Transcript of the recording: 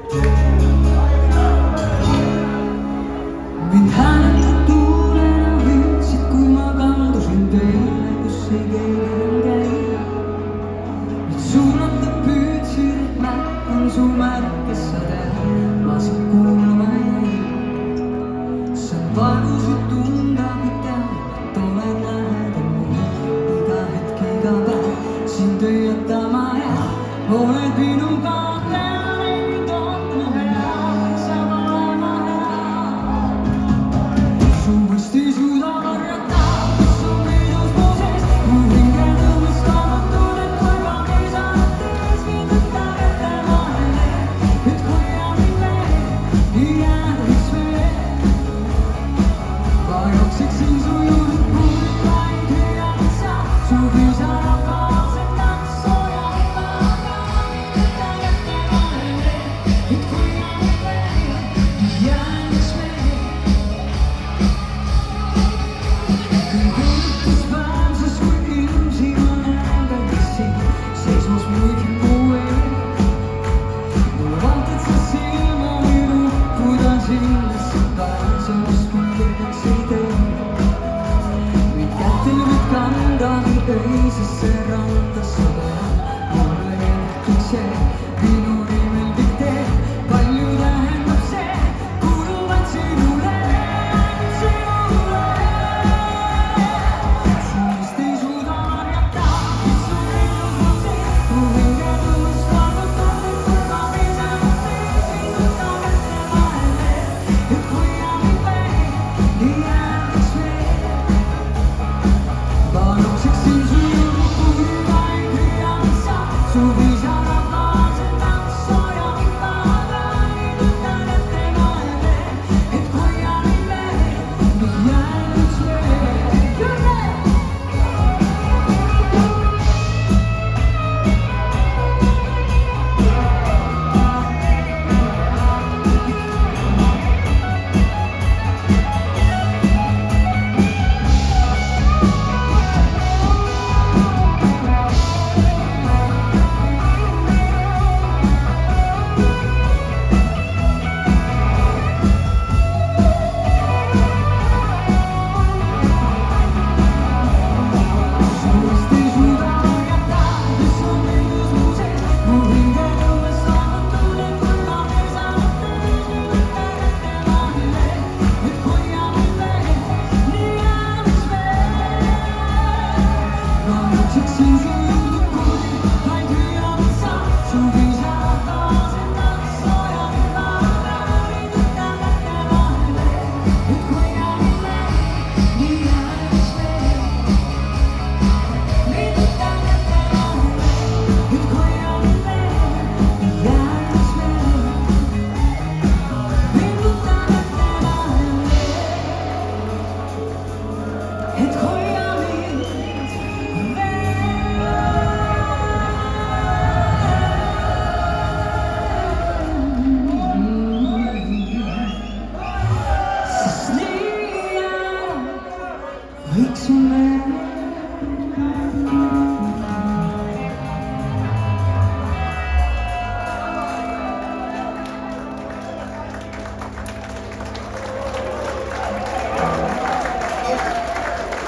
Mind hääletab tuulena viitsid, kui ma kaldusin teele, kus ei keegi käi. Mind suunata püüdsid, et märkan su märkes sa tead, ma sind kuulama jäin. Saan valusid tunda, kui tean, et olen lähedal mul iga hetk, iga päev sind õietama ja oled minu kaotaja, ei toonud mu head, saab olema hea. Su mõist ei suuda korjata, mis on peidus mu sees, mu hingel tõmmistamatud, et korvab ei saanud tees mind võtta kätte vahele, et hoia mind veel, ei jäädaks veel. Ma jookseksin su juurde, kuulid vaid hüüad sa, su pisara kaased takso ja võta mind võtta kätte vahele, et hoia mind veel, ei jäädaks veel. Küll kuulutuspäev, sest kui ilmsi ma näen käisin, seismas muidugi mu eel. Mulle vaatad sa silma või ruppudan sinnasse kaasast, kui kelleks ei tee. Võid kätel võid kanda või öisesse randa, seda mulle meeldiks jääb minu